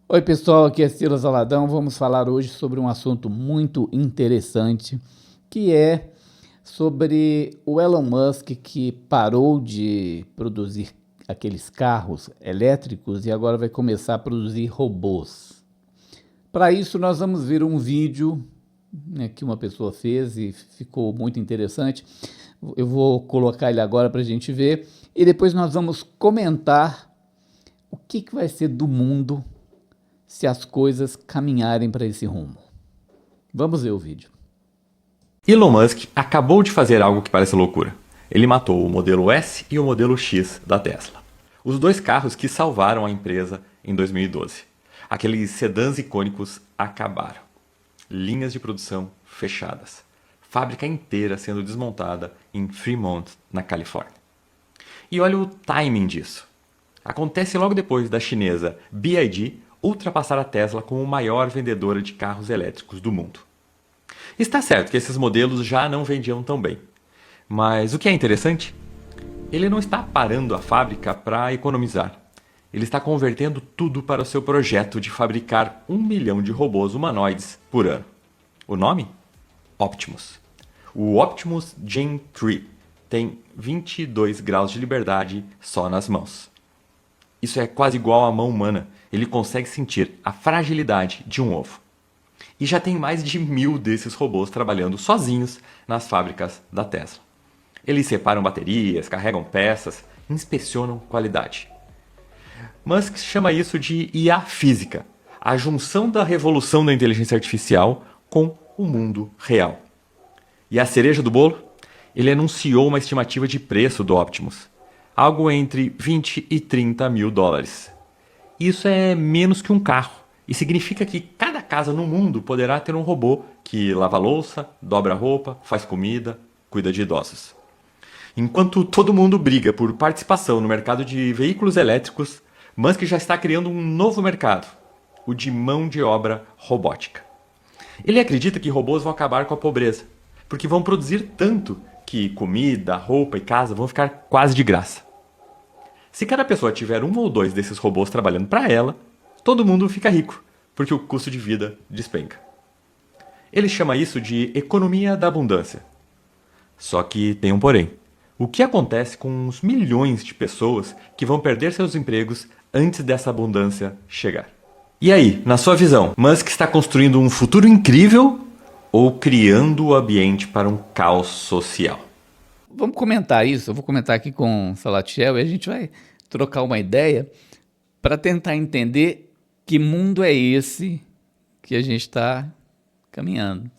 Oi pessoal, aqui é Silas Aladão. Vamos falar hoje sobre um assunto muito interessante, que é sobre o Elon Musk, que parou de produzir aqueles carros elétricos e agora vai começar a produzir robôs. Para isso nós vamos ver um vídeo, né, que uma pessoa fez e ficou muito interessante. Eu vou colocar ele agora para a gente ver e depois nós vamos comentar o que vai ser do mundo se as coisas caminharem para esse rumo. Vamos ver o vídeo. Elon Musk acabou de fazer algo que parece loucura. Ele matou o modelo S e o modelo X da Tesla. Os dois carros que salvaram a empresa em 2012. Aqueles sedãs icônicos acabaram. Linhas de produção fechadas. Fábrica inteira sendo desmontada em Fremont, na Califórnia. E olha o timing disso. Acontece logo depois da chinesa BYD ultrapassar a Tesla como a maior vendedora de carros elétricos do mundo. Está certo que esses modelos já não vendiam tão bem. Mas o que é interessante? Ele não está parando a fábrica para economizar. Ele está convertendo tudo para o seu projeto de fabricar 1 milhão de robôs humanoides por ano. O nome? Optimus. O Optimus Gen 3 tem 22 graus de liberdade só nas mãos. Isso é quase igual à mão humana. Ele consegue sentir a fragilidade de um ovo. E já tem mais de 1.000 desses robôs trabalhando sozinhos nas fábricas da Tesla. Eles separam baterias, carregam peças, inspecionam qualidade. Musk chama isso de IA física, a junção da revolução da inteligência artificial com o mundo real. E a cereja do bolo? Ele anunciou uma estimativa de preço do Optimus, algo entre 20 e 30 mil dólares. Isso é menos que um carro e significa que cada casa no mundo poderá ter um robô que lava louça, dobra roupa, faz comida, cuida de idosos. Enquanto todo mundo briga por participação no mercado de veículos elétricos, Musk já está criando um novo mercado, o de mão de obra robótica. Ele acredita que robôs vão acabar com a pobreza, porque vão produzir tanto que comida, roupa e casa vão ficar quase de graça. Se cada pessoa tiver um ou dois desses robôs trabalhando para ela, todo mundo fica rico, porque o custo de vida despenca. Ele chama isso de economia da abundância. Só que tem um porém. O que acontece com os milhões de pessoas que vão perder seus empregos antes dessa abundância chegar? E aí, na sua visão, Musk está construindo um futuro incrível ou criando o ambiente para um caos social? Vamos comentar isso. Eu vou comentar aqui com o Salatiel e a gente vai trocar uma ideia para tentar entender que mundo é esse que a gente está caminhando.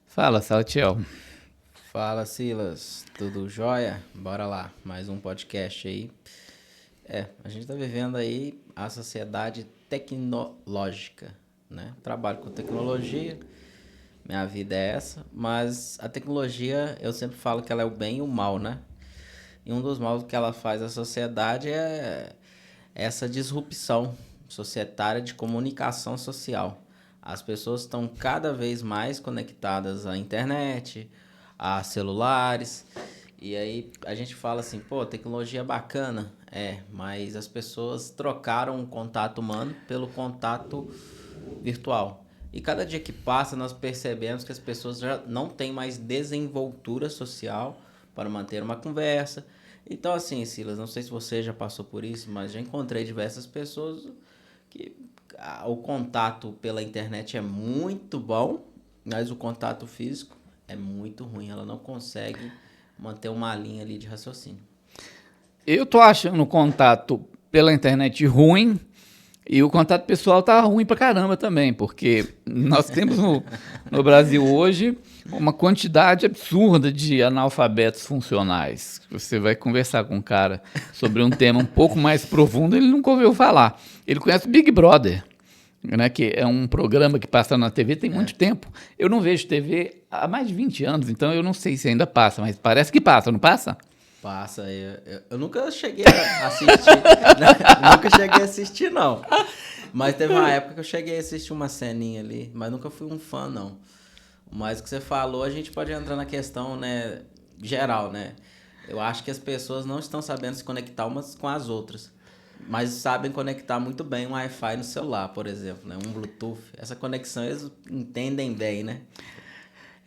Fala, Salatiel. Fala, Silas, tudo jóia? Bora lá, mais um podcast aí. A gente tá vivendo aí a sociedade tecnológica, né? Trabalho com tecnologia, minha vida é essa, mas a tecnologia, eu sempre falo que ela é o bem e o mal, né? E um dos maus que ela faz à sociedade é essa disrupção societária de comunicação social. As pessoas estão cada vez mais conectadas à internet, a celulares, e aí a gente fala assim, pô, tecnologia bacana, mas as pessoas trocaram o contato humano pelo contato virtual. E cada dia que passa nós percebemos que as pessoas já não têm mais desenvoltura social para manter uma conversa. Então assim, Silas, não sei se você já passou por isso, mas já encontrei diversas pessoas que o contato pela internet é muito bom, mas o contato físico é muito ruim. Ela não consegue manter uma linha ali de raciocínio. Eu tô achando o contato pela internet ruim e o contato pessoal tá ruim pra caramba também, porque nós temos no Brasil hoje uma quantidade absurda de analfabetos funcionais. Você vai conversar com um cara sobre um tema um pouco mais profundo, ele nunca ouviu falar. Ele conhece o Big Brother, né, que é um programa que passa na TV tem muito tempo. Eu não vejo TV há mais de 20 anos, então eu não sei se ainda passa, mas parece que passa, não passa? Passa, eu nunca cheguei a assistir, nunca cheguei a assistir, não. Mas teve uma época que eu cheguei a assistir uma ceninha ali, mas nunca fui um fã, não. Mas o que você falou, a gente pode entrar na questão, né, geral, né? Eu acho que as pessoas não estão sabendo se conectar umas com as outras. mas sabem conectar muito bem um Wi-Fi no celular, por exemplo, né? Um Bluetooth. Essa conexão eles entendem bem, né?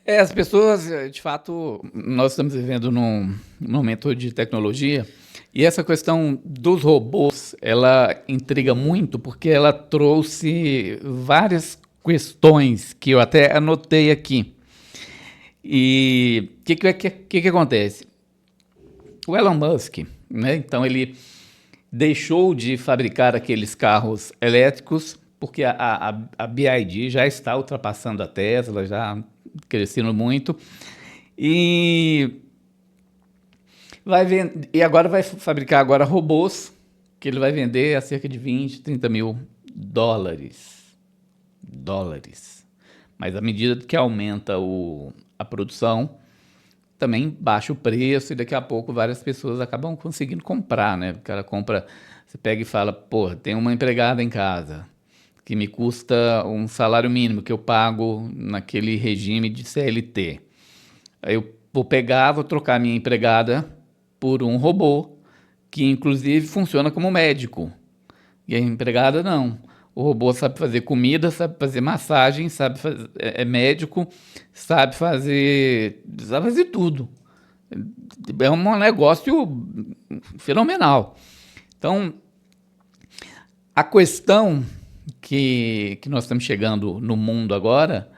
As pessoas, de fato, nós estamos vivendo num momento de tecnologia e essa questão dos robôs, ela intriga muito porque ela trouxe várias questões que eu até anotei aqui. E o que acontece? O Elon Musk, né? Então ele deixou de fabricar aqueles carros elétricos porque a BYD já está ultrapassando a Tesla, já crescendo muito. E e agora vai fabricar agora robôs que ele vai vender a cerca de 20, 30 mil dólares. Mas à medida que aumenta a produção, também baixa o preço e daqui a pouco várias pessoas acabam conseguindo comprar, né? O cara compra, você pega e fala, pô, tem uma empregada em casa que me custa um salário mínimo que eu pago naquele regime de CLT. Aí eu vou pegar, vou trocar minha empregada por um robô que inclusive funciona como médico. E a empregada não. O robô sabe fazer comida, sabe fazer massagem, é médico, sabe fazer tudo. É um negócio fenomenal. Então, a questão que nós estamos chegando no mundo agora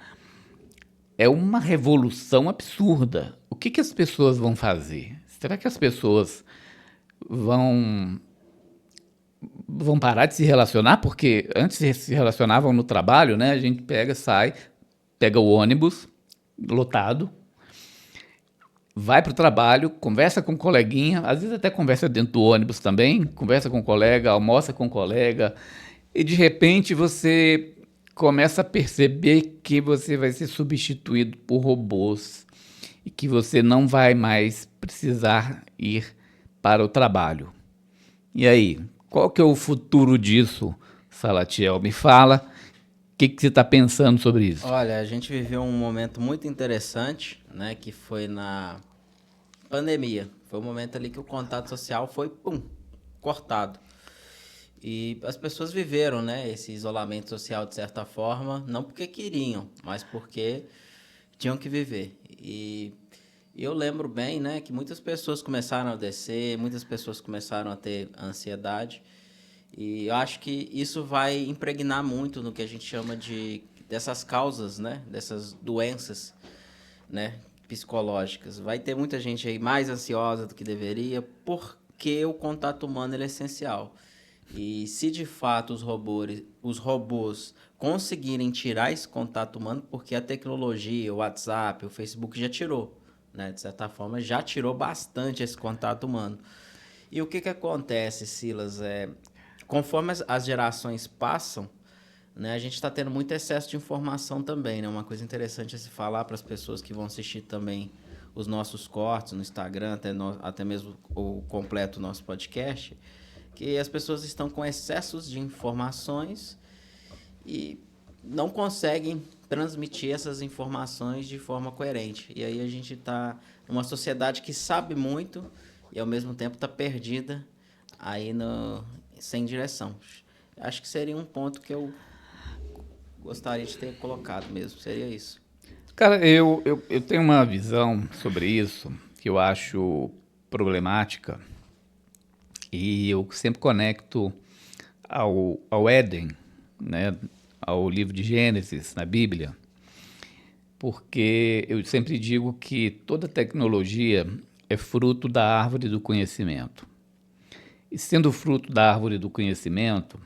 é uma revolução absurda. O que as pessoas vão fazer? Será que as pessoas vão parar de se relacionar? Porque antes se relacionavam no trabalho, né? A gente pega, sai, pega o ônibus lotado, vai para o trabalho, conversa com o coleguinha, às vezes até conversa dentro do ônibus também, conversa com o colega, almoça com o colega, e de repente você começa a perceber que você vai ser substituído por robôs e que você não vai mais precisar ir para o trabalho. E aí, qual que é o futuro disso, Salatiel? Me fala, o que você está pensando sobre isso? Olha, a gente viveu um momento muito interessante, né? Que foi na pandemia. Foi um momento ali que o contato social foi, cortado. E as pessoas viveram, né, esse isolamento social de certa forma, não porque queriam, mas porque tinham que viver. E eu lembro bem, né, que muitas pessoas começaram a descer, muitas pessoas começaram a ter ansiedade. E eu acho que isso vai impregnar muito no que a gente chama dessas causas, né, dessas doenças, né, psicológicas. Vai ter muita gente aí mais ansiosa do que deveria, porque o contato humano ele é essencial. E se de fato os robôs conseguirem tirar esse contato humano, porque a tecnologia, o WhatsApp, o Facebook já tirou, né? De certa forma, já tirou bastante esse contato humano. E o que acontece, Silas? Conforme as gerações passam, né, a gente está tendo muito excesso de informação também, né? Uma coisa interessante é se falar para as pessoas que vão assistir também os nossos cortes no Instagram, até mesmo o completo do nosso podcast, que as pessoas estão com excessos de informações e não conseguem transmitir essas informações de forma coerente. E aí a gente está numa sociedade que sabe muito e ao mesmo tempo está perdida aí sem direção. Acho que seria um ponto que eu gostaria de ter colocado mesmo, seria isso. Cara, eu tenho uma visão sobre isso que eu acho problemática e eu sempre conecto ao Éden, né, ao livro de Gênesis, na Bíblia, porque eu sempre digo que toda tecnologia é fruto da árvore do conhecimento. E sendo fruto da árvore do conhecimento,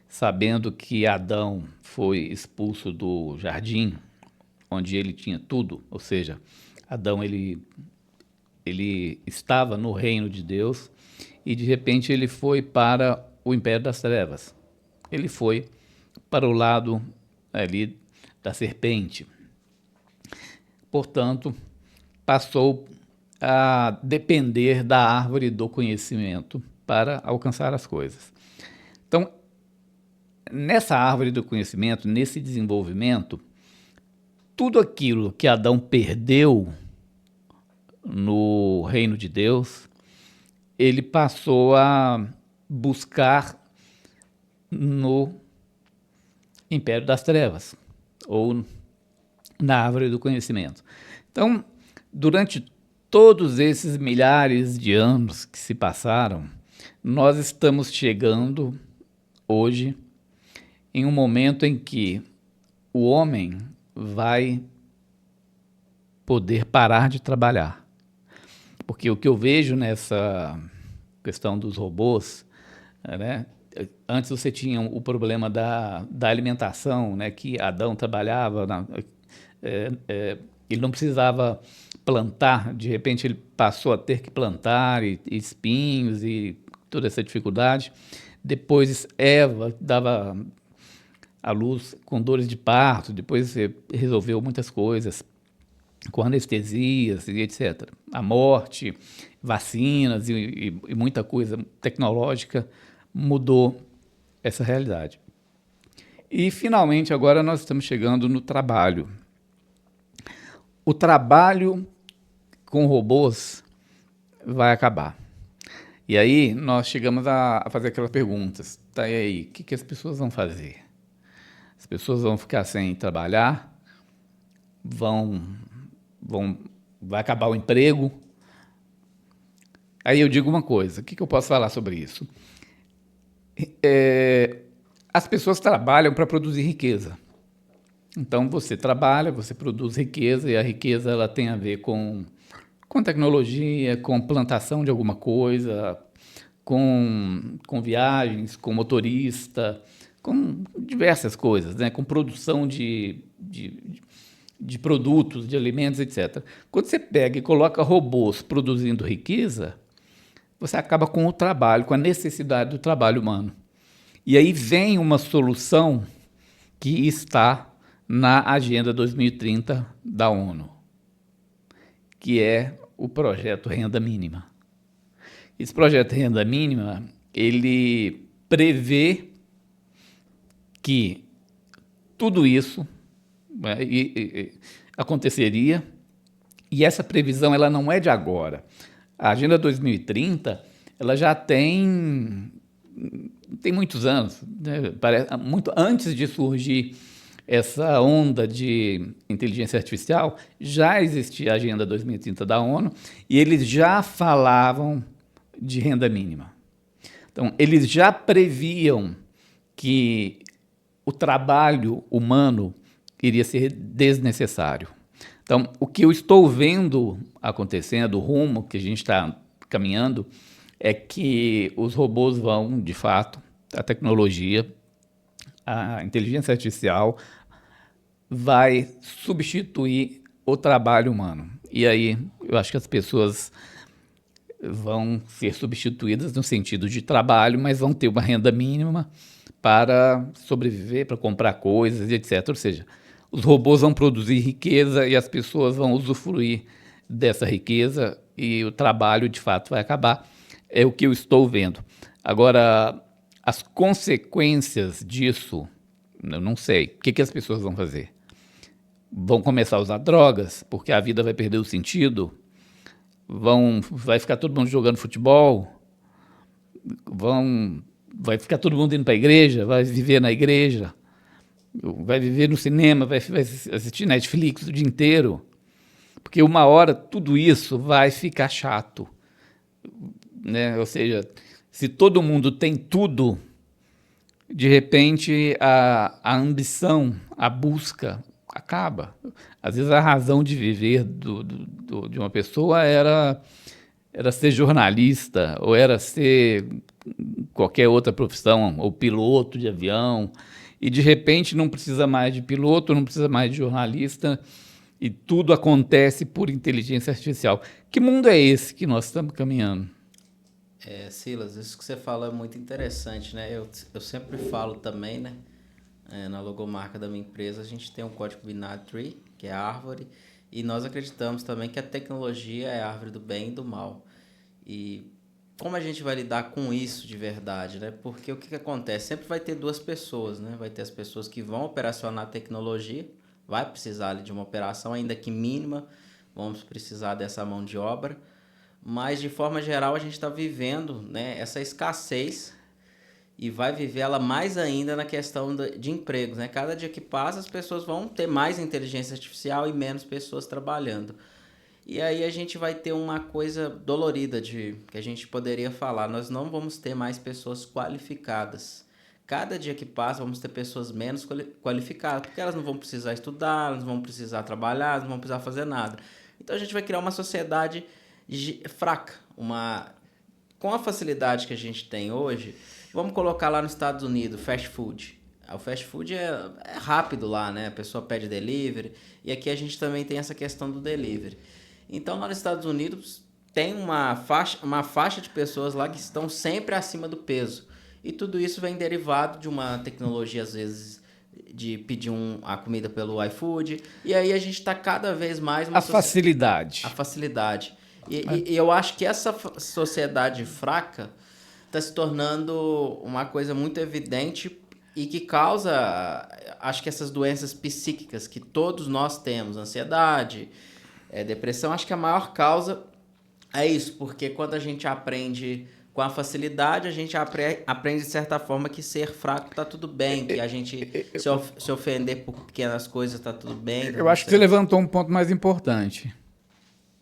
sabendo que Adão foi expulso do jardim, onde ele tinha tudo, ou seja, Adão ele estava no reino de Deus e de repente ele foi para o império das trevas. Ele foi para o lado ali da serpente. Portanto, passou a depender da árvore do conhecimento para alcançar as coisas. Então, nessa árvore do conhecimento, nesse desenvolvimento, tudo aquilo que Adão perdeu no reino de Deus, ele passou a buscar no Império das Trevas, ou na Árvore do Conhecimento. Então, durante todos esses milhares de anos que se passaram, nós estamos chegando hoje em um momento em que o homem vai poder parar de trabalhar. Porque o que eu vejo nessa questão dos robôs, né? Antes você tinha o problema da alimentação, né? Que Adão trabalhava, ele não precisava plantar, de repente ele passou a ter que plantar e espinhos e toda essa dificuldade. Depois Eva dava à luz com dores de parto, depois resolveu muitas coisas com anestesias e etc. A morte, vacinas e muita coisa tecnológica mudou essa realidade. E, finalmente, agora nós estamos chegando no trabalho. O trabalho com robôs vai acabar. E aí nós chegamos a fazer aquelas perguntas. Tá, e aí, o que as pessoas vão fazer? As pessoas vão ficar sem trabalhar? Vai acabar o emprego? Aí eu digo uma coisa, o que eu posso falar sobre isso? As pessoas trabalham para produzir riqueza. Então, você trabalha, você produz riqueza, e a riqueza ela tem a ver com tecnologia, com plantação de alguma coisa, com viagens, com motorista, com diversas coisas, né? Com produção de produtos, de alimentos, etc. Quando você pega e coloca robôs produzindo riqueza, você acaba com o trabalho, com a necessidade do trabalho humano. E aí vem uma solução que está na Agenda 2030 da ONU, que é o projeto Renda Mínima. Esse projeto Renda Mínima, ele prevê que tudo isso aconteceria, e essa previsão ela não é de agora. A Agenda 2030 ela já tem muitos anos, né? Muito antes de surgir essa onda de inteligência artificial, já existia a Agenda 2030 da ONU e eles já falavam de renda mínima. Então, eles já previam que o trabalho humano iria ser desnecessário. Então, o que eu estou vendo acontecendo, o rumo que a gente está caminhando, é que os robôs vão, de fato, a tecnologia, a inteligência artificial vai substituir o trabalho humano. E aí, eu acho que as pessoas vão ser substituídas no sentido de trabalho, mas vão ter uma renda mínima para sobreviver, para comprar coisas, etc. Ou seja, os robôs vão produzir riqueza e as pessoas vão usufruir dessa riqueza e o trabalho, de fato, vai acabar. É o que eu estou vendo. Agora, as consequências disso, eu não sei. O que as pessoas vão fazer? Vão começar a usar drogas, porque a vida vai perder o sentido? Vai ficar todo mundo jogando futebol? Vai ficar todo mundo indo para a igreja? Vai viver na igreja? Vai viver no cinema? Vai assistir Netflix o dia inteiro? Porque uma hora tudo isso vai ficar chato, né? Ou seja, se todo mundo tem tudo, de repente a ambição, a busca acaba. Às vezes a razão de viver de uma pessoa era ser jornalista, ou era ser qualquer outra profissão, ou piloto de avião, e de repente não precisa mais de piloto, não precisa mais de jornalista, e tudo acontece por inteligência artificial. Que mundo é esse que nós estamos caminhando? Silas, isso que você fala é muito interessante, né? Eu sempre falo também, né? Na logomarca da minha empresa, a gente tem um código binário Tree, que é a árvore, e nós acreditamos também que a tecnologia é a árvore do bem e do mal. E como a gente vai lidar com isso de verdade, né? Porque o que acontece? Sempre vai ter duas pessoas, né? Vai ter as pessoas que vão operacionar a tecnologia, vai precisar ali de uma operação, ainda que mínima, vamos precisar dessa mão de obra, mas de forma geral a gente está vivendo, né, essa escassez e vai viver ela mais ainda na questão de empregos, né? Cada dia que passa, as pessoas vão ter mais inteligência artificial e menos pessoas trabalhando. E aí a gente vai ter uma coisa dolorida que a gente poderia falar. Nós não vamos ter mais pessoas qualificadas. Cada dia que passa, vamos ter pessoas menos qualificadas, porque elas não vão precisar estudar, elas não vão precisar trabalhar, elas não vão precisar fazer nada. Então a gente vai criar uma sociedade fraca. Com a facilidade que a gente tem hoje, vamos colocar lá nos Estados Unidos, fast food. O fast food é rápido lá, né? A pessoa pede delivery. E aqui a gente também tem essa questão do delivery. Então, lá nos Estados Unidos, tem uma faixa de pessoas lá que estão sempre acima do peso. E tudo isso vem derivado de uma tecnologia, às vezes, de pedir a comida pelo iFood. E aí a gente está cada vez mais... facilidade. A facilidade. E eu acho que essa sociedade fraca está se tornando uma coisa muito evidente e que causa, acho que essas doenças psíquicas que todos nós temos, ansiedade, depressão, acho que a maior causa é isso, porque quando a gente aprende com a facilidade, a gente aprende de certa forma que ser fraco tá tudo bem, que a gente se ofender por pequenas coisas tá tudo bem. Eu acho que você levantou um ponto mais importante,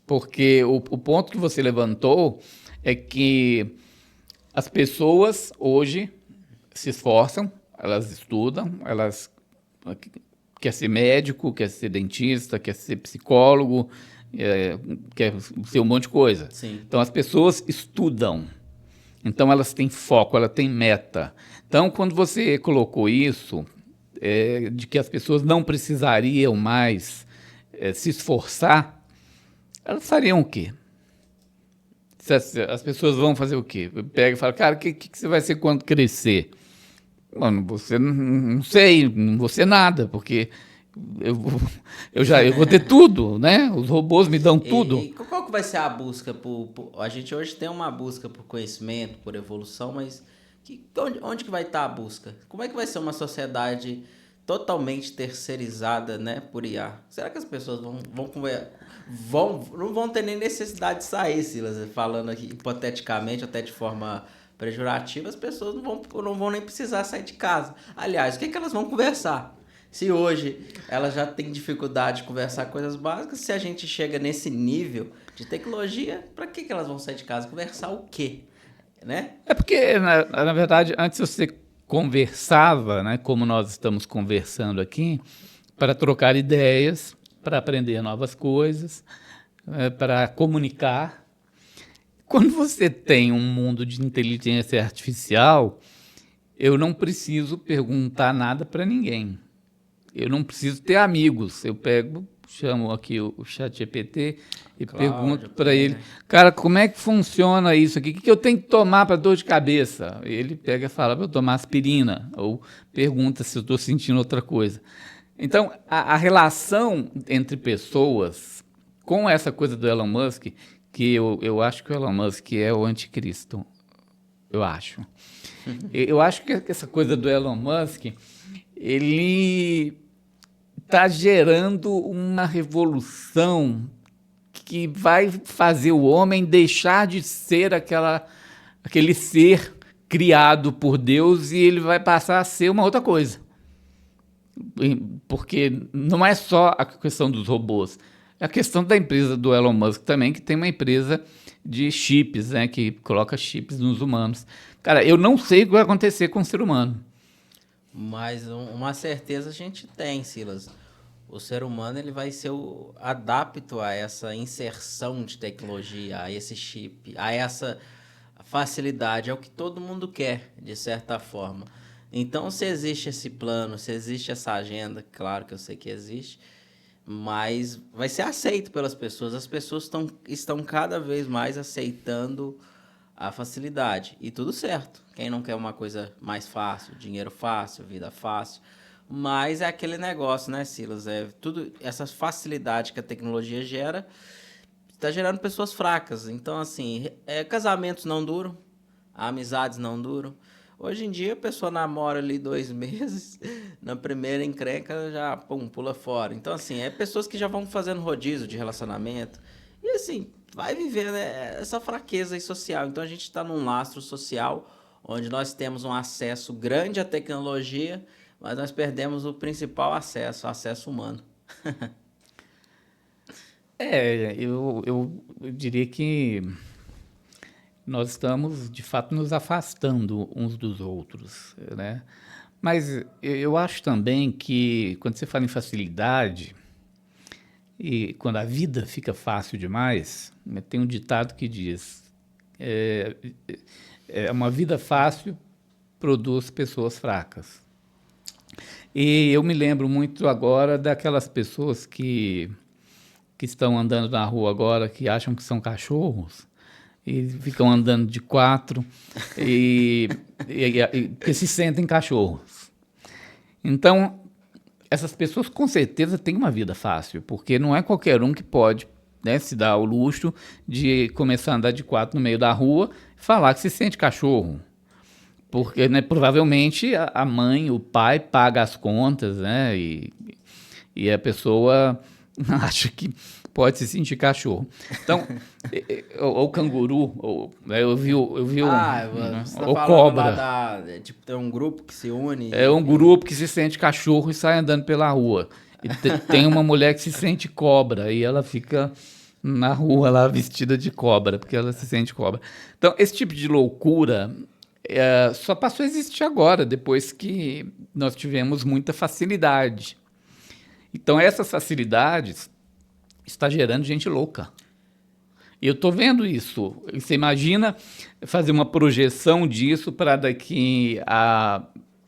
porque o ponto que você levantou é que as pessoas hoje se esforçam, elas estudam, elas quer ser médico, quer ser dentista, quer ser psicólogo, quer ser um monte de coisa. Sim. Então, as pessoas estudam. Então, elas têm foco, elas têm meta. Então, quando você colocou isso, de que as pessoas não precisariam mais se esforçar, elas fariam o quê? As pessoas vão fazer o quê? Pega e fala, cara, o que você vai ser quando crescer? Mano, você não sei, não vou ser nada, porque eu vou ter tudo, né? Os robôs me dão tudo. E qual que vai ser a busca a gente hoje tem uma busca por conhecimento, por evolução, mas onde que vai estar a busca? Como é que vai ser uma sociedade totalmente terceirizada, né, por IA? Será que as pessoas não vão ter nem necessidade de sair, Silas, falando aqui hipoteticamente, até de forma pejorativa, as pessoas não vão nem precisar sair de casa. Aliás, o que elas vão conversar? Se hoje elas já têm dificuldade de conversar coisas básicas, se a gente chega nesse nível de tecnologia, para que elas vão sair de casa? Conversar o quê? Né? É porque, na verdade, antes você conversava, né, como nós estamos conversando aqui, para trocar ideias, para aprender novas coisas, para comunicar. Quando você tem um mundo de inteligência artificial, eu não preciso perguntar nada para ninguém. Eu não preciso ter amigos. Eu chamo aqui o ChatGPT e pergunto para ele, cara, como é que funciona isso aqui? O que eu tenho que tomar para dor de cabeça? Ele pega e fala para eu tomar aspirina, ou pergunta se eu estou sentindo outra coisa. Então, a relação entre pessoas, com essa coisa do Elon Musk, que eu acho que o Elon Musk é o anticristo, eu acho. Eu acho que essa coisa do Elon Musk, ele está gerando uma revolução que vai fazer o homem deixar de ser aquele ser criado por Deus e ele vai passar a ser uma outra coisa. Porque não é só a questão dos robôs, é a questão da empresa do Elon Musk também, que tem uma empresa de chips, né, que coloca chips nos humanos. Cara, eu não sei o que vai acontecer com o ser humano. Mas uma certeza a gente tem, Silas. O ser humano ele vai ser adapto a essa inserção de tecnologia, a esse chip, a essa facilidade. É o que todo mundo quer, de certa forma. Então, se existe esse plano, se existe essa agenda, claro que eu sei que existe, mas vai ser aceito pelas pessoas. As pessoas estão cada vez mais aceitando a facilidade. E tudo certo. Quem não quer uma coisa mais fácil, dinheiro fácil, vida fácil. Mas é aquele negócio, né, Silas? Tudo essa facilidade que a tecnologia gera está gerando pessoas fracas. Então, assim, casamentos não duram, amizades não duram. Hoje em dia, a pessoa namora ali 2 meses, na primeira encrenca já pula fora. Então, assim, pessoas que já vão fazendo rodízio de relacionamento. E, assim, vai viver, né, essa fraqueza aí social. Então, a gente está num lastro social onde nós temos um acesso grande à tecnologia, mas nós perdemos o principal acesso, o acesso humano. Eu diria que nós estamos, de fato, nos afastando uns dos outros, né? Mas eu acho também que, quando você fala em facilidade, e quando a vida fica fácil demais, né, tem um ditado que diz, uma vida fácil produz pessoas fracas. E eu me lembro muito agora daquelas pessoas que estão andando na rua agora, que acham que são cachorros, e ficam andando de 4, que se sentem cachorros. Então, essas pessoas com certeza têm uma vida fácil, porque não é qualquer um que pode, né, se dar o luxo de começar a andar de 4 no meio da rua e falar que se sente cachorro. Porque, né, provavelmente a mãe, o pai paga as contas, né, e a pessoa acha que pode se sentir cachorro. Então, ou canguru, eu vi você tá ou falando cobra. lá tipo, tem um grupo que se une. É um grupo que se sente cachorro e sai andando pela rua. E tem uma mulher que se sente cobra e ela fica na rua lá vestida de cobra, porque ela se sente cobra. Então, esse tipo de loucura só passou a existir agora, depois que nós tivemos muita facilidade. Então, essas facilidades está gerando gente louca. E eu estou vendo isso. Você imagina fazer uma projeção disso para daqui a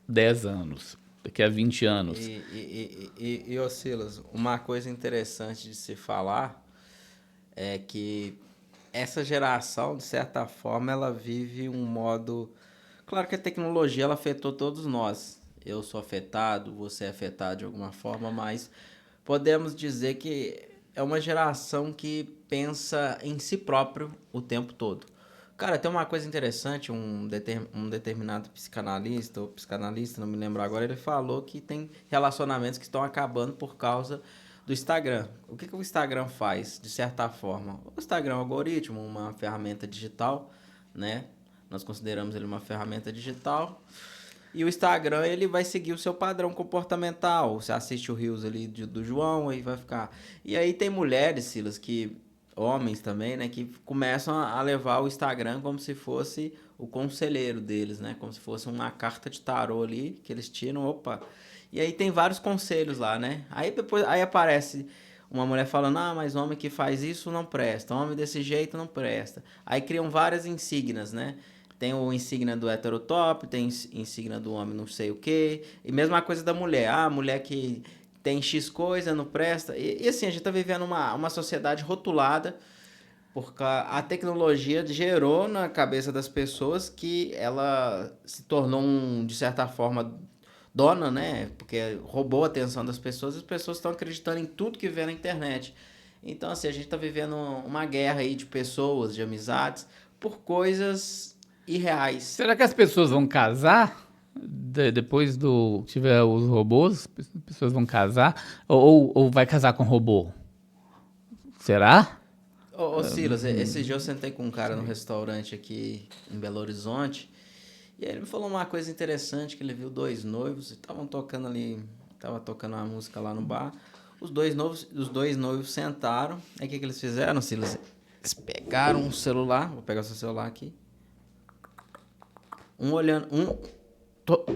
10 anos, daqui a 20 anos. Ô Silas, uma coisa interessante de se falar é que essa geração, de certa forma, ela vive um modo... Claro que a tecnologia ela afetou todos nós. Eu sou afetado, você é afetado de alguma forma, mas podemos dizer que é uma geração que pensa em si próprio o tempo todo. Cara, tem uma coisa interessante, um determinado psicanalista, ou psicanalista, não me lembro agora, ele falou que tem relacionamentos que estão acabando por causa do Instagram. O que o Instagram faz, de certa forma? O Instagram é um algoritmo, uma ferramenta digital, né? Nós consideramos ele uma ferramenta digital. E o Instagram, ele vai seguir o seu padrão comportamental. Você assiste o Reels ali do João, aí vai ficar... E aí tem mulheres, Silas, homens também, né? Que começam a levar o Instagram como se fosse o conselheiro deles, né? Como se fosse uma carta de tarô ali, que eles tiram, opa... E aí tem vários conselhos lá, né? Aí aparece uma mulher falando, mas homem que faz isso não presta, homem desse jeito não presta. Aí criam várias insígnias, né? Tem o insígnia do heterotop, tem insígnia do homem não sei o quê. E mesma coisa da mulher. A mulher que tem X coisa, não presta. E assim, a gente tá vivendo uma sociedade rotulada, porque a tecnologia gerou na cabeça das pessoas que ela se tornou, de certa forma, dona, né? Porque roubou a atenção das pessoas e as pessoas estão acreditando em tudo que vê na internet. Então, assim, a gente tá vivendo uma guerra aí de pessoas, de amizades, por coisas irreais. Será que as pessoas vão casar depois do tiver os robôs? As pessoas vão casar ou vai casar com robô? Será? Ô Silas, esse dia eu sentei com um cara no restaurante aqui em Belo Horizonte e aí ele me falou uma coisa interessante, que ele viu 2 noivos e estavam tocando ali, tava tocando uma música lá no bar. Os dois noivos sentaram. Aí o que eles fizeram, Silas? Eles pegaram um celular, vou pegar o seu celular aqui.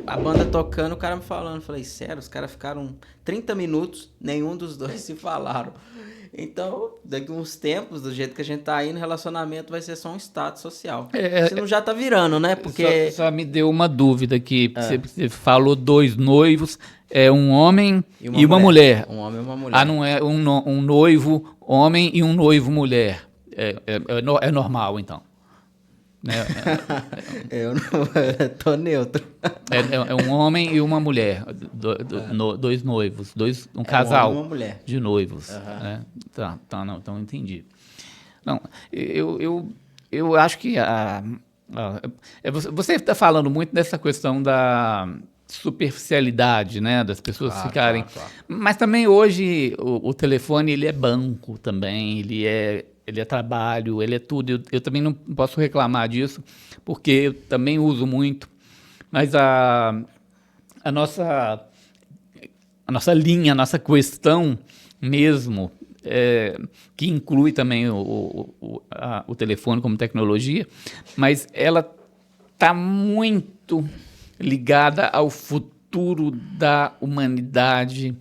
A banda tocando, o cara me falando. Falei, sério, os caras ficaram 30 minutos, nenhum dos dois se falaram. Então, daqui uns tempos, do jeito que a gente tá aí, no relacionamento vai ser só um status social. Se não já tá virando, né? Porque... Só me deu uma dúvida aqui. Você falou 2 noivos, é um homem e uma mulher. Um homem e uma mulher. Não é um noivo homem e um noivo mulher. É normal, então. Eu tô neutro. É um homem e uma mulher, 2 noivos, um casal um homem e uma mulher. de noivos. Uhum. Né? Não, então entendi. Não, eu acho que você está falando muito dessa questão da superficialidade, né, das pessoas ficarem... Claro. Mas também hoje o telefone ele é banco também, ele é ele é trabalho, ele é tudo. Eu também não posso reclamar disso, porque eu também uso muito. Mas a nossa, a nossa linha, a nossa questão mesmo, que inclui também o telefone como tecnologia, mas ela está muito ligada ao futuro da humanidade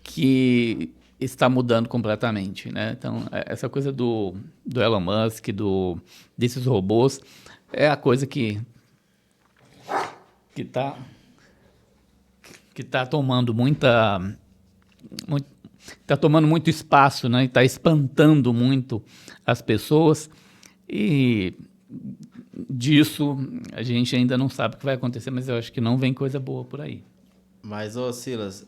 que está mudando completamente, né? Então, essa coisa do Elon Musk, desses robôs, é a coisa que está tomando tá tomando muito espaço, né? Está espantando muito as pessoas e disso a gente ainda não sabe o que vai acontecer, mas eu acho que não vem coisa boa por aí. Mas, ô Silas,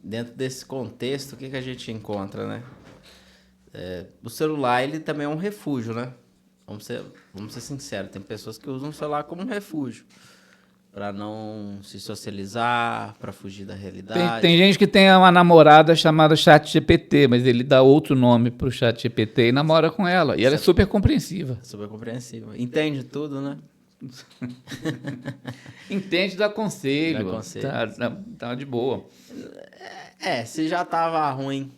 dentro desse contexto, o que a gente encontra, né? O celular, ele também é um refúgio, né? Vamos ser sinceros, tem pessoas que usam o celular como um refúgio. Para não se socializar, para fugir da realidade. Tem gente que tem uma namorada chamada ChatGPT, mas ele dá outro nome pro ChatGPT e namora com ela. E ela é super compreensiva. Super compreensiva. Entende tudo, né? Entende, dá conselho. Dá conselho. Tá de boa. Se já tava ruim.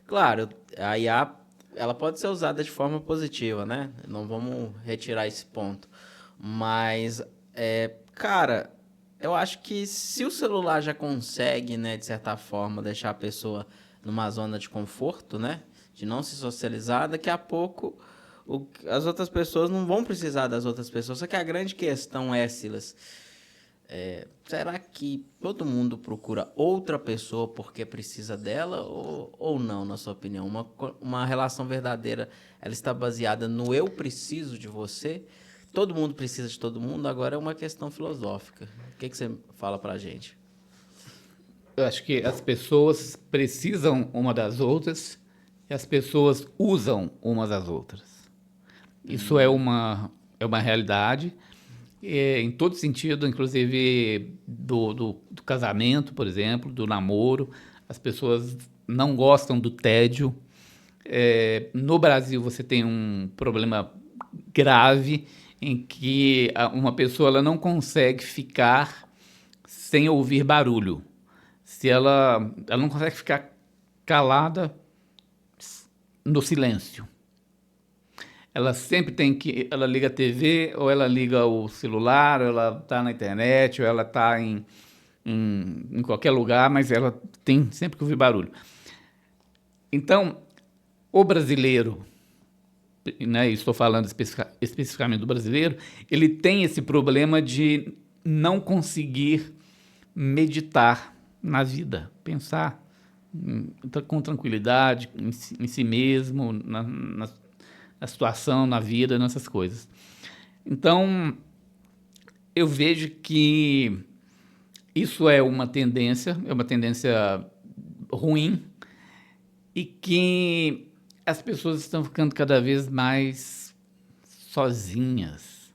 Claro, a IA, ela pode ser usada de forma positiva, né? Não vamos retirar esse ponto. Mas, cara, eu acho que se o celular já consegue, né, de certa forma, deixar a pessoa numa zona de conforto, né? De não se socializar, daqui a pouco as outras pessoas não vão precisar das outras pessoas. Só que a grande questão é, Silas, será que todo mundo procura outra pessoa porque precisa dela ou não, na sua opinião? Uma relação verdadeira, ela está baseada no eu preciso de você? Todo mundo precisa de todo mundo, agora é uma questão filosófica. O que você fala pra gente? Eu acho que as pessoas precisam uma das outras e as pessoas usam umas das outras. Isso é uma realidade em todo sentido, inclusive do casamento, por exemplo, do namoro. As pessoas não gostam do tédio. No Brasil, você tem um problema grave em que uma pessoa ela não consegue ficar sem ouvir barulho. Se ela não consegue ficar calada no silêncio. Ela sempre ela liga a TV, ou ela liga o celular, ou ela está na internet, ou ela está em qualquer lugar, mas ela tem sempre que ouvir barulho. Então, o brasileiro, né, estou falando especificamente do brasileiro, ele tem esse problema de não conseguir meditar na vida, pensar com tranquilidade em si mesmo, na situação, na vida, nessas coisas. Então, eu vejo que isso é uma tendência ruim e que as pessoas estão ficando cada vez mais sozinhas.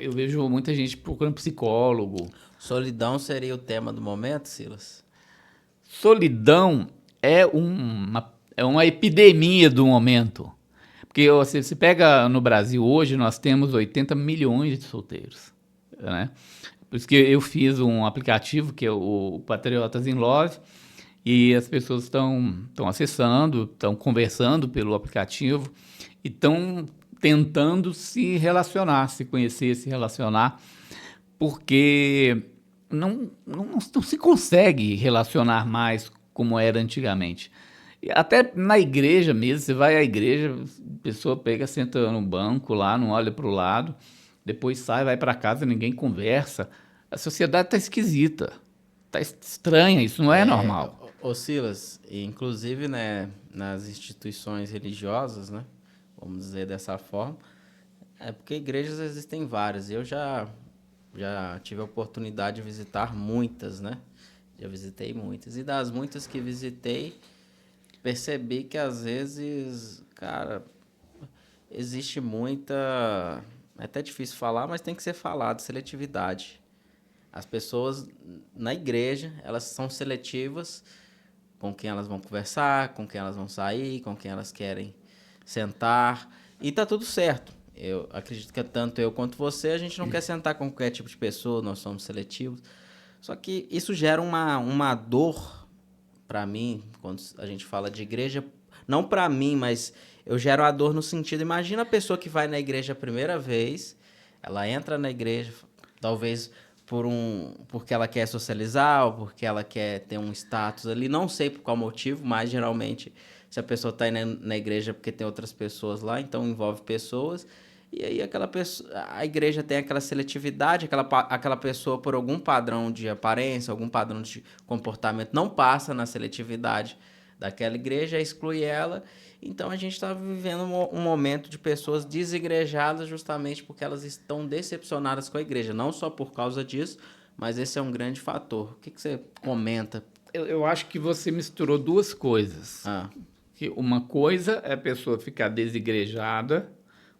Eu vejo muita gente procurando psicólogo. Solidão seria o tema do momento, Silas? Solidão é uma epidemia do momento. Porque você pega no Brasil hoje, nós temos 80 milhões de solteiros. Né? Por isso que eu fiz um aplicativo que é o Patriotas in Love, e as pessoas estão acessando, estão conversando pelo aplicativo e estão tentando se relacionar, se conhecer, se relacionar, porque não se consegue relacionar mais como era antigamente. E até na igreja mesmo, você vai à igreja, a pessoa pega, senta no banco lá, não olha para o lado, depois sai, vai para casa, ninguém conversa. A sociedade está esquisita, está estranha, isso não é normal. Ô Silas, inclusive, né, nas instituições religiosas, né, vamos dizer dessa forma, porque igrejas existem várias. Eu já tive a oportunidade de visitar muitas, né? Já visitei muitas. E das muitas que visitei, percebi que às vezes, cara, existe muita... É até difícil falar, mas tem que ser falado, seletividade. As pessoas na igreja, elas são seletivas com quem elas vão conversar, com quem elas vão sair, com quem elas querem sentar, e tá tudo certo. Eu acredito que tanto eu quanto você, a gente não quer sentar com qualquer tipo de pessoa, nós somos seletivos. Só que isso gera uma dor para mim, quando a gente fala de igreja, não para mim, mas eu gero a dor no sentido, imagina a pessoa que vai na igreja a primeira vez, ela entra na igreja, talvez porque ela quer socializar, ou porque ela quer ter um status ali, não sei por qual motivo, mas geralmente se a pessoa está indo na igreja porque tem outras pessoas lá, então envolve pessoas, e aí a igreja tem aquela seletividade, aquela pessoa por algum padrão de aparência, algum padrão de comportamento não passa na seletividade daquela igreja, exclui ela. Então a gente está vivendo um momento de pessoas desigrejadas justamente porque elas estão decepcionadas com a igreja, não só por causa disso, mas esse é um grande fator. O que você comenta? Eu acho que você misturou duas coisas. Que uma coisa é a pessoa ficar desigrejada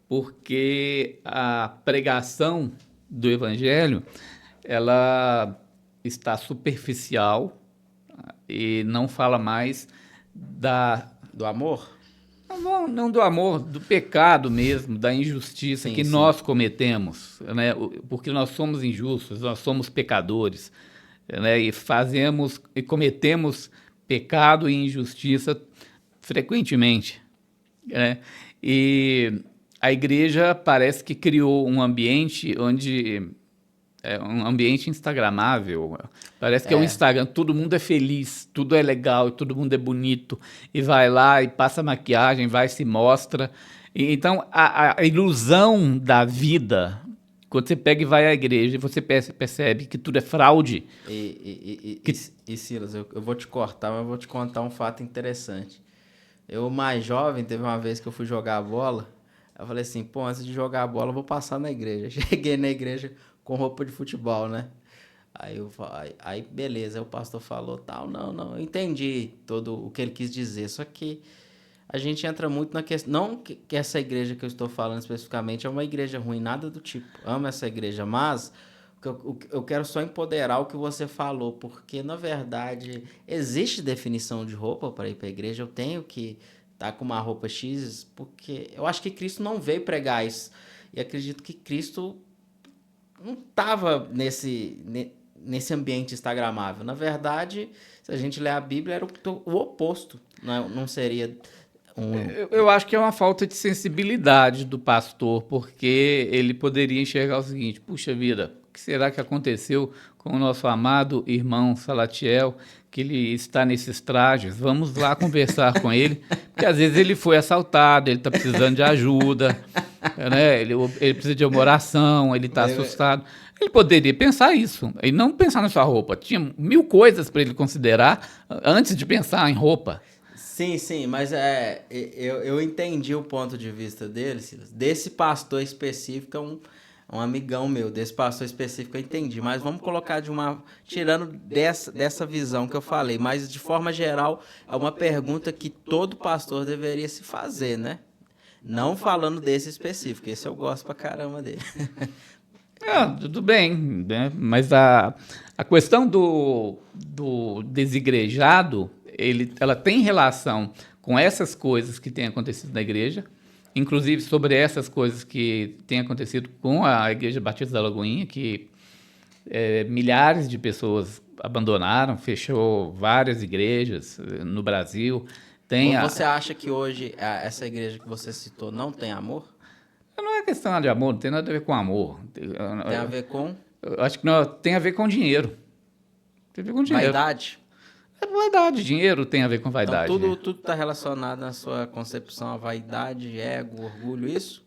porque a pregação do evangelho ela está superficial e não fala mais do amor? Não do amor, do pecado mesmo, da injustiça que nós cometemos, né? Porque nós somos injustos, nós somos pecadores, né? E cometemos pecado e injustiça frequentemente, né? E a igreja parece que criou um ambiente onde um ambiente instagramável. Parece que é um Instagram, todo mundo é feliz, tudo é legal, todo mundo é bonito, e vai lá e passa maquiagem, vai se mostra. Então, a ilusão da vida, quando você pega e vai à igreja, você percebe que tudo é fraude. E Silas, eu vou te cortar, mas eu vou te contar um fato interessante. Eu, mais jovem, teve uma vez que eu fui jogar bola, eu falei assim, pô, antes de jogar a bola, eu vou passar na igreja. Cheguei na igreja com roupa de futebol, né? Aí beleza, aí o pastor falou tal, não, eu entendi todo o que ele quis dizer, só que a gente entra muito na questão, não que essa igreja que eu estou falando especificamente é uma igreja ruim, nada do tipo, amo essa igreja, mas eu quero só empoderar o que você falou, porque na verdade existe definição de roupa para ir para a igreja, eu tenho que estar com uma roupa X, porque eu acho que Cristo não veio pregar isso, e acredito que Cristo não estava nesse ambiente instagramável. Na verdade, se a gente ler a Bíblia, era o oposto. Não seria Eu acho que é uma falta de sensibilidade do pastor, porque ele poderia enxergar o seguinte, puxa vida, o que será que aconteceu com o nosso amado irmão Salatiel, que ele está nesses trajes? Vamos lá conversar com ele, porque às vezes ele foi assaltado, ele está precisando de ajuda, né? Ele precisa de uma oração, ele está assustado. Ele poderia pensar isso, e não pensar na sua roupa. Tinha 1000 coisas para ele considerar antes de pensar em roupa. Sim, mas eu entendi o ponto de vista dele, Silas. Desse pastor específico, um amigão meu, desse pastor específico eu entendi, mas vamos colocar tirando dessa visão que eu falei, mas de forma geral é uma pergunta que todo pastor deveria se fazer, né? Não falando desse específico, esse eu gosto pra caramba dele. Tudo bem, né? Mas a questão do desigrejado, ela tem relação com essas coisas que têm acontecido na igreja, inclusive sobre essas coisas que têm acontecido com a Igreja Batista da Lagoinha, que milhares de pessoas abandonaram, fechou várias igrejas no Brasil. Você acha que hoje essa igreja que você citou não tem amor? Não é questão de amor, não tem nada a ver com amor. Tem a ver com? Eu acho que não, tem a ver com dinheiro. Tem a ver com dinheiro. Vaidade? Vaidade, dinheiro tem a ver com vaidade. Então tudo está relacionado na sua concepção a vaidade, ego, orgulho, isso?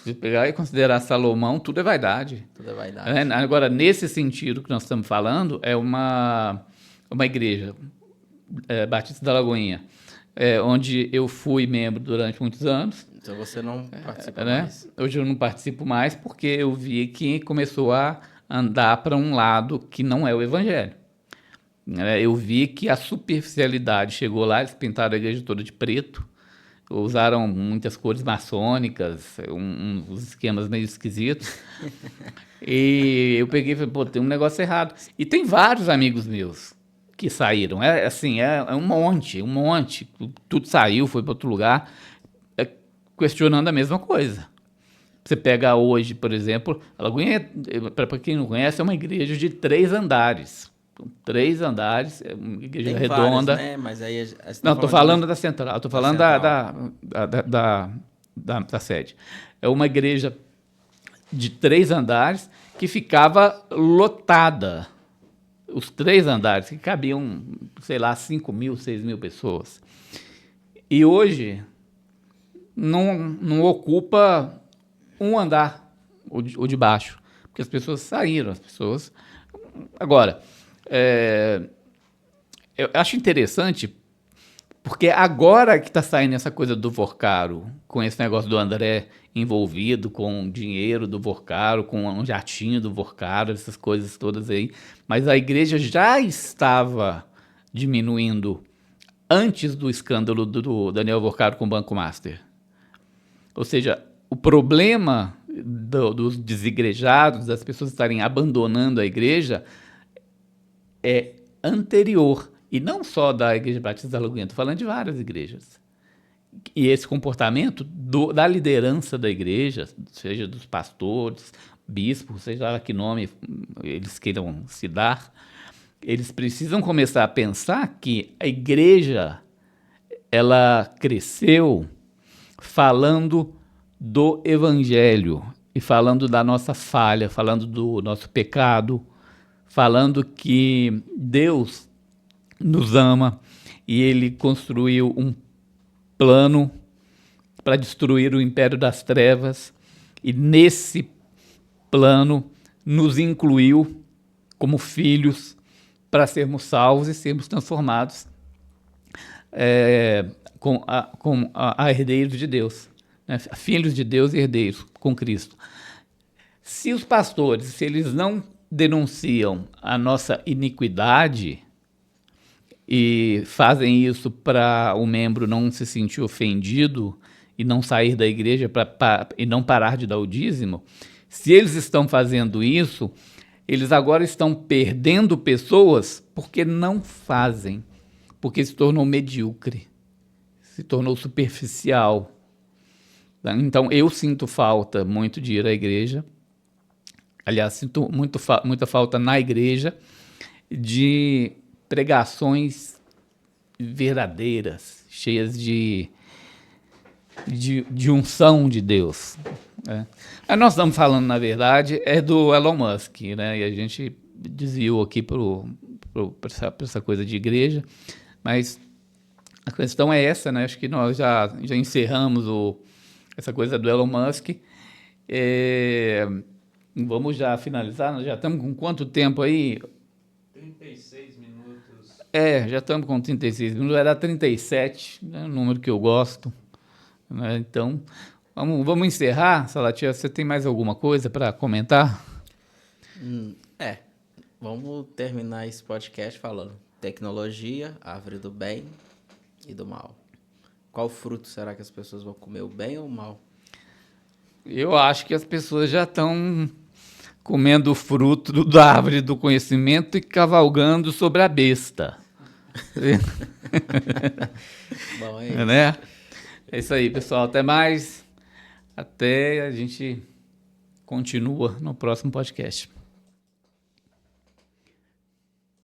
Se pegar e considerar Salomão, tudo é vaidade. Tudo é vaidade. Agora, nesse sentido que nós estamos falando, é uma igreja Batista da Lagoinha, onde eu fui membro durante muitos anos. Então você não participa mais. Hoje eu não participo mais porque eu vi que começou a andar para um lado que não é o evangelho. Eu vi que a superficialidade chegou lá, eles pintaram a igreja toda de preto, usaram muitas cores maçônicas, uns esquemas meio esquisitos. E eu peguei e falei, pô, tem um negócio errado. E tem vários amigos meus que saíram. É um monte. Tudo saiu, foi para outro lugar, questionando a mesma coisa. Você pega hoje, por exemplo, Alagoinha, para quem não conhece, é uma igreja de 3 andares. 3 andares, é uma igreja Tem redonda. várias, né? Mas aí Não, estou falando da central, estou falando da sede. É uma igreja de 3 andares que ficava lotada. Os 3 andares, que cabiam, sei lá, 5.000, 6.000 pessoas. E hoje não ocupa um andar, o de baixo, porque as pessoas saíram, Agora, eu acho interessante, porque agora que está saindo essa coisa do Vorcaro, com esse negócio do André envolvido, com o dinheiro do Vorcaro, com um jatinho do Vorcaro, essas coisas todas aí, mas a igreja já estava diminuindo antes do escândalo do Daniel Vorcaro com o Banco Master. Ou seja, o problema dos desigrejados, das pessoas estarem abandonando a igreja, é anterior. E não só da Igreja Batista da Alagoinha, estou falando de várias igrejas. E esse comportamento da liderança da igreja, seja dos pastores, bispos, seja lá que nome eles queiram se dar, eles precisam começar a pensar que a igreja ela cresceu falando do evangelho e falando da nossa falha, falando do nosso pecado, falando que Deus nos ama e Ele construiu um plano para destruir o império das trevas e nesse plano nos incluiu como filhos para sermos salvos e sermos transformados com a herdeiros de Deus, né? Filhos de Deus e herdeiros com Cristo. Se os pastores, se eles não denunciam a nossa iniquidade e fazem isso para o membro não se sentir ofendido e não sair da igreja e não parar de dar o dízimo, se eles estão fazendo isso, eles agora estão perdendo pessoas porque não fazem, porque se tornou medíocre, se tornou superficial. Então, eu sinto falta muito de ir à igreja. Aliás, sinto muita falta na igreja de pregações verdadeiras, cheias de unção de Deus. Né? Aí nós estamos falando, na verdade, do Elon Musk, né? E a gente desviou aqui para essa coisa de igreja, mas a questão é essa, né? Acho que nós já encerramos essa coisa do Elon Musk. Vamos já finalizar, nós já estamos com quanto tempo aí? 36 minutos. Já estamos com 36 minutos, vai dar 37, né, o número que eu gosto. Né? Então, vamos encerrar. Salatiel, você tem mais alguma coisa para comentar? Vamos terminar esse podcast falando tecnologia, árvore do bem e do mal. Qual fruto será que as pessoas vão comer, o bem ou o mal? Eu acho que as pessoas já estão comendo o fruto da árvore do conhecimento e cavalgando sobre a besta. Bom, é isso. Né? É isso aí, pessoal. Até mais. Até a gente continua no próximo podcast.